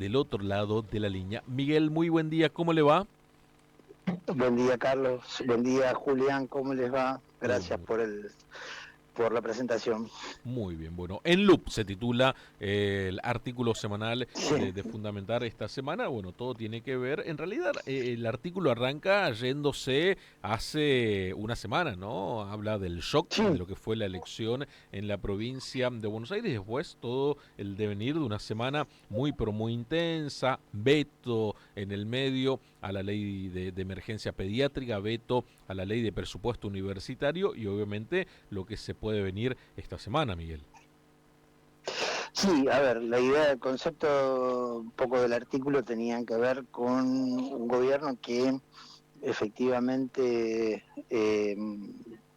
del otro lado de la línea. Miguel, muy buen día, ¿cómo le va? Buen día, Carlos. Buen día, Julián. ¿Cómo les va? Todo Gracias muy, por la presentación. muy bien. Bueno, En Loop se titula el artículo semanal Sí, de Fundamentar esta semana. Bueno, todo tiene que ver. En realidad, el artículo arranca yéndose hace una semana, ¿no? Habla del shock de sí, lo que fue la elección en la provincia de Buenos Aires. Después, todo el devenir de una semana muy, pero muy intensa. Veto en el medio a la ley de emergencia pediátrica, veto a la ley de presupuesto universitario y obviamente lo que se puede venir esta semana, Miguel. sí. A ver, la idea, el concepto un poco del artículo tenían que ver con un gobierno que efectivamente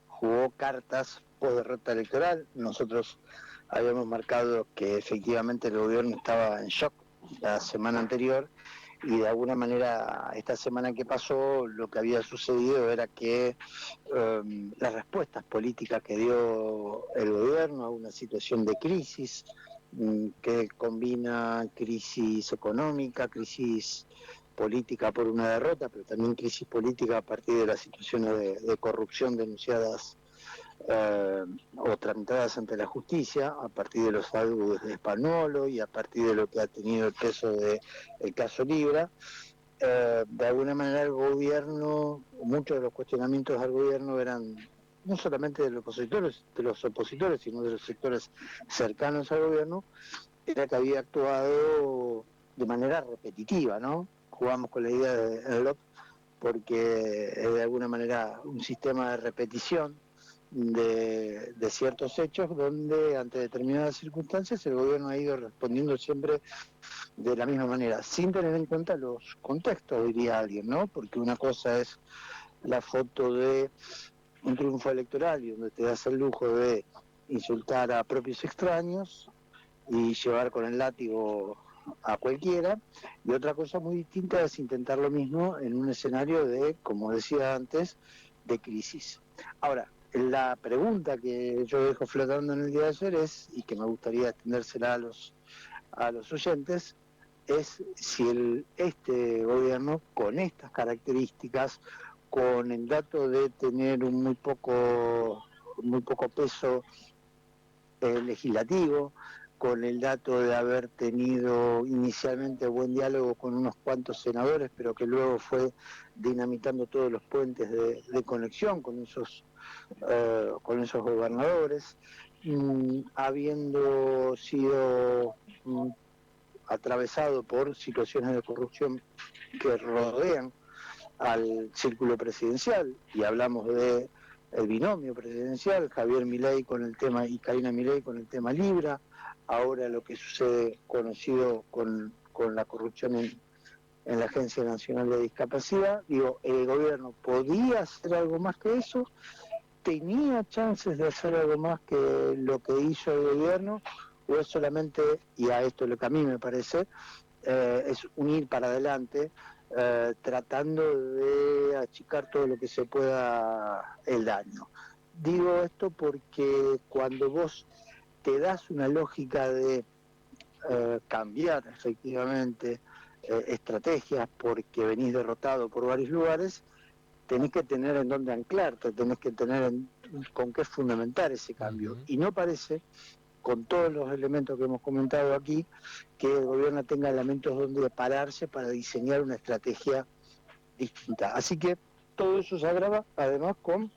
jugó cartas por derrota electoral. Nosotros habíamos marcado que efectivamente el gobierno estaba en shock la semana anterior y de alguna manera esta semana que pasó lo que había sucedido era que las respuestas políticas que dio el gobierno a una situación de crisis que combina crisis económica, crisis política por una derrota, pero también crisis política a partir de las situaciones de corrupción denunciadas eh, o tramitadas ante la justicia, a partir de los audios de Spagnolo y a partir de lo que ha tenido el peso del caso Libra. De alguna manera el gobierno, muchos de los cuestionamientos al gobierno eran no solamente de los opositores, sino de los sectores cercanos al gobierno, era que había actuado de manera repetitiva, ¿no? Jugamos con la idea de Locke porque es de alguna manera un sistema de repetición de ciertos hechos donde ante determinadas circunstancias el gobierno ha ido respondiendo siempre de la misma manera, sin tener en cuenta los contextos, diría alguien, ¿no? Porque una cosa es la foto de un triunfo electoral y donde te das el lujo de insultar a propios extraños y llevar con el látigo a cualquiera, y otra cosa muy distinta es intentar lo mismo en un escenario de, como decía antes, de crisis. Ahora, la pregunta que yo dejo flotando en el día de ayer es, y que me gustaría extendérsela a los oyentes, es si este gobierno, con estas características, con el dato de tener un muy poco peso legislativo, con el dato de haber tenido inicialmente buen diálogo con unos cuantos senadores, pero que luego fue dinamitando todos los puentes de conexión con esos gobernadores, habiendo sido atravesado por situaciones de corrupción que rodean al círculo presidencial, y hablamos de el binomio presidencial, Javier Milei con el tema y Karina Milei con el tema Libra, ahora lo que sucede conocido con la corrupción en la Agencia Nacional de Discapacidad. Digo, el gobierno podía hacer algo más que eso, tenía chances de hacer algo más que lo que hizo el gobierno, o es solamente, y a esto es lo que a mí me parece, es unir para adelante, tratando de achicar todo lo que se pueda el daño. Digo esto porque cuando vos te das una lógica de cambiar efectivamente estrategias porque venís derrotado por varios lugares, tenés que tener en dónde anclarte, tenés que tener con qué fundamentar ese cambio. Ujú. Y no parece, con todos los elementos que hemos comentado aquí, que el gobierno tenga elementos donde pararse para diseñar una estrategia distinta. Así que todo eso se agrava además con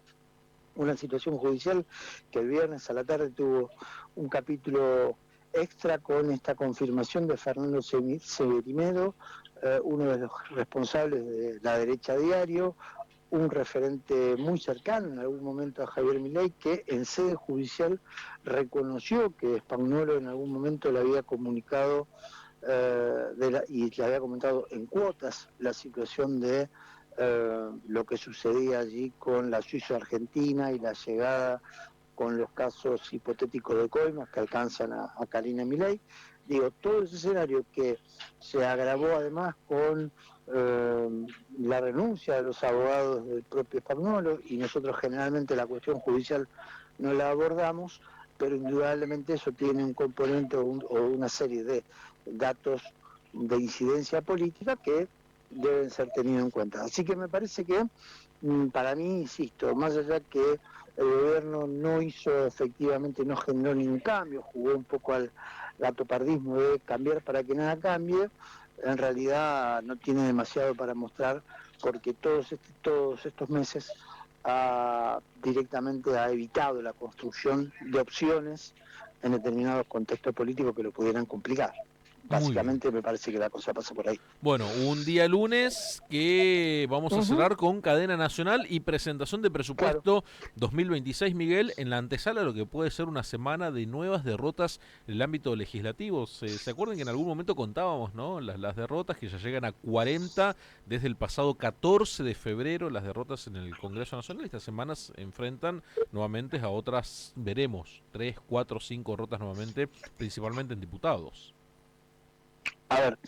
una situación judicial que el viernes a la tarde tuvo un capítulo extra con esta confirmación de Fernando Severimedo, uno de los responsables de La Derecha Diario, un referente muy cercano en algún momento a Javier Milei, que en sede judicial reconoció que Spagnolo en algún momento le había comunicado y le había comentado en cuotas la situación de lo que sucedía allí con la Suiza-Argentina y la llegada con los casos hipotéticos de coimas que alcanzan a Karina Milei. Digo, todo ese escenario que se agravó además con eh, la renuncia de los abogados del propio Spagnolo, y nosotros generalmente la cuestión judicial no la abordamos, pero indudablemente eso tiene un componente o una serie de datos de incidencia política que deben ser tenidos en cuenta. Así que me parece que, para mí, insisto, más allá que el gobierno no hizo efectivamente, no generó ningún cambio, jugó un poco al gatopardismo de cambiar para que nada cambie, en realidad no tiene demasiado para mostrar, porque todos estos meses directamente ha evitado la construcción de opciones en determinados contextos políticos que lo pudieran complicar. Muy bien. Básicamente me parece que la cosa pasa por ahí. Bueno, un día lunes que vamos a Ujú, cerrar con cadena nacional y presentación de claro. presupuesto 2026, Miguel, en la antesala de lo que puede ser una semana de nuevas derrotas en el ámbito legislativo. ¿Se acuerdan que en algún momento contábamos, ¿no? Las derrotas que ya llegan a 40 desde el pasado 14 de febrero, las derrotas en el Congreso Nacional. Estas semanas enfrentan nuevamente a otras, veremos, 3, 4, 5 derrotas nuevamente, principalmente en diputados. A ver,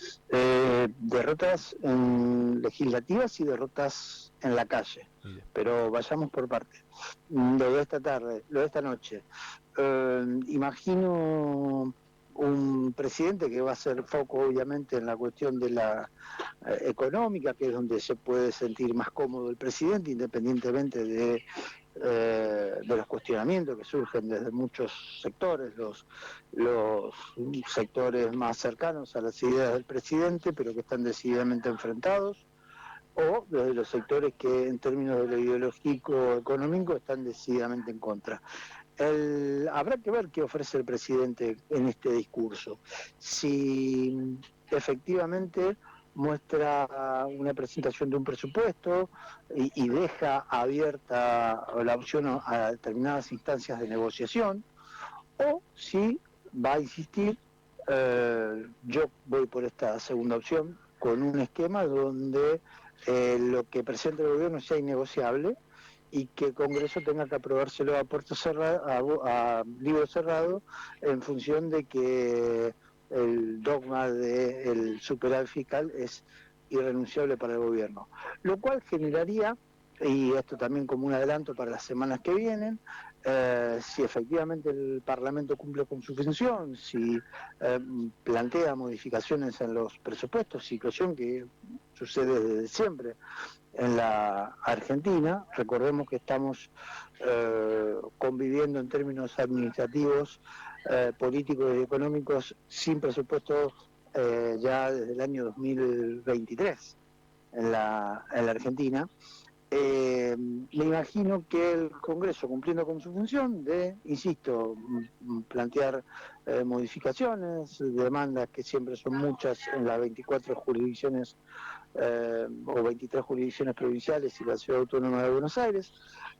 derrotas legislativas y derrotas en la calle, Mire. pero vayamos por partes. Lo de esta tarde, lo de esta noche. Imagino un presidente que va a hacer foco obviamente en la cuestión de la económica, que es donde se puede sentir más cómodo el presidente, independientemente de los cuestionamientos que surgen desde muchos sectores, los sectores más cercanos a las ideas del presidente, pero que están decididamente enfrentados, o desde los sectores que en términos de lo ideológico económico están decididamente en contra. Habrá que ver qué ofrece el presidente en este discurso. Si efectivamente muestra una presentación de un presupuesto y deja abierta la opción a determinadas instancias de negociación, o si va a insistir, yo voy por esta segunda opción, con un esquema donde lo que presente el gobierno sea innegociable y que el Congreso tenga que aprobárselo a puerto cerrado, a libro cerrado, en función de que el dogma del superávit fiscal es irrenunciable para el gobierno. Lo cual generaría, y esto también como un adelanto para las semanas que vienen, si efectivamente el Parlamento cumple con su función, si plantea modificaciones en los presupuestos, situación que sucede desde siempre en la Argentina. Recordemos que estamos conviviendo en términos administrativos, políticos y económicos sin presupuesto ya desde el año 2023 en la Argentina. Me imagino que el Congreso, cumpliendo con su función de, insisto, plantear modificaciones, demandas que siempre son muchas en las 24 jurisdicciones o 23 jurisdicciones provinciales y la Ciudad Autónoma de Buenos Aires,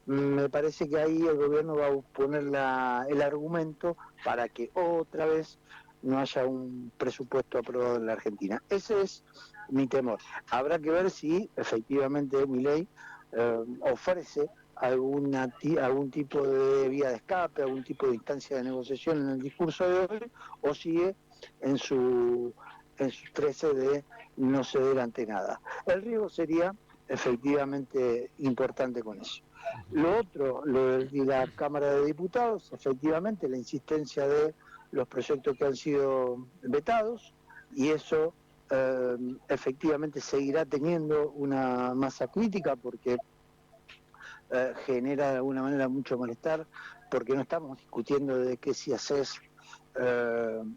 me parece que ahí el gobierno va a poner el argumento para que otra vez no haya un presupuesto aprobado en la Argentina. Ese es mi temor. Habrá que ver si efectivamente Milei ofrece algún tipo de vía de escape, algún tipo de instancia de negociación en el discurso de hoy, o sigue en sus 13 de no ceder ante nada. El riesgo sería efectivamente importante con eso. Lo otro, lo de la Cámara de Diputados, efectivamente la insistencia de los proyectos que han sido vetados, y eso efectivamente seguirá teniendo una masa crítica porque genera de alguna manera mucho malestar, porque no estamos discutiendo de que si haces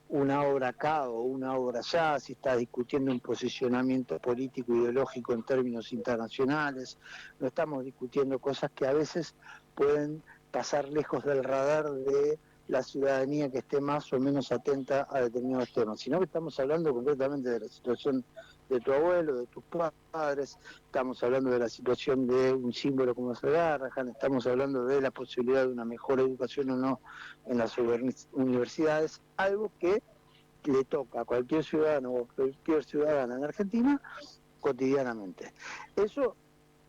una obra acá o una obra allá, si está discutiendo un posicionamiento político ideológico en términos internacionales, no estamos discutiendo cosas que a veces pueden pasar lejos del radar de la ciudadanía que esté más o menos atenta a determinados temas, sino que estamos hablando concretamente de la situación de tu abuelo, de tus padres, estamos hablando de la situación de un símbolo como es el Garrahan, estamos hablando de la posibilidad de una mejor educación o no en las universidades, algo que le toca a cualquier ciudadano o cualquier ciudadana en Argentina cotidianamente. Eso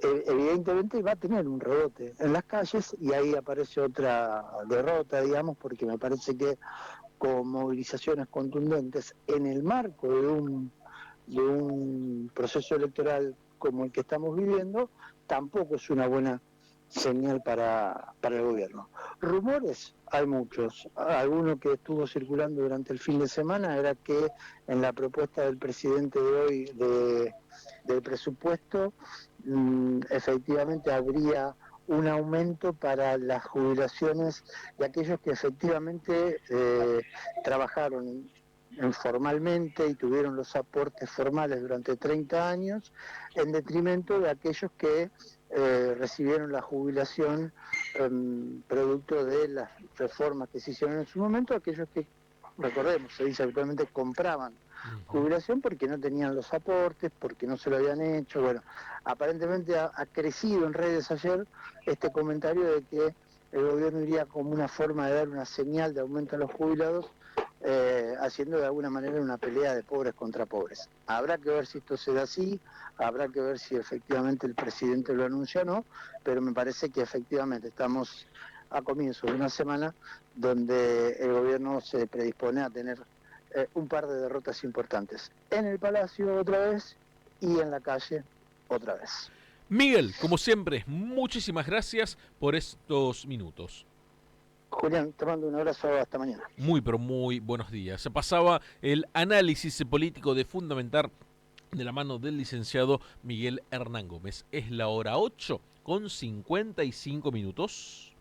evidentemente va a tener un rebote en las calles y ahí aparece otra derrota, digamos, porque me parece que con movilizaciones contundentes en el marco de un proceso electoral como el que estamos viviendo, tampoco es una buena señal para el gobierno. Rumores hay muchos. Alguno que estuvo circulando durante el fin de semana era que en la propuesta del presidente de hoy del presupuesto, efectivamente habría un aumento para las jubilaciones de aquellos que efectivamente trabajaron formalmente y tuvieron los aportes formales durante 30 años, en detrimento de aquellos que recibieron la jubilación producto de las reformas que se hicieron en su momento, aquellos que, recordemos, se dice habitualmente, compraban jubilación porque no tenían los aportes, porque no se lo habían hecho. Bueno, aparentemente ha crecido en redes ayer este comentario de que el gobierno iría como una forma de dar una señal de aumento a los jubilados, haciendo de alguna manera una pelea de pobres contra pobres. Habrá que ver si esto se da así, habrá que ver si efectivamente el presidente lo anuncia o no, pero me parece que efectivamente estamos a comienzo de una semana donde el gobierno se predispone a tener un par de derrotas importantes. En el Palacio otra vez y en la calle otra vez. Miguel, como siempre, muchísimas gracias por estos minutos. Julián, te mando un abrazo, hasta mañana. Muy, pero muy buenos días. Se pasaba el análisis político de Fundamentar de la mano del licenciado Miguel Hernán Gómez. Es la hora 8 con 55 minutos.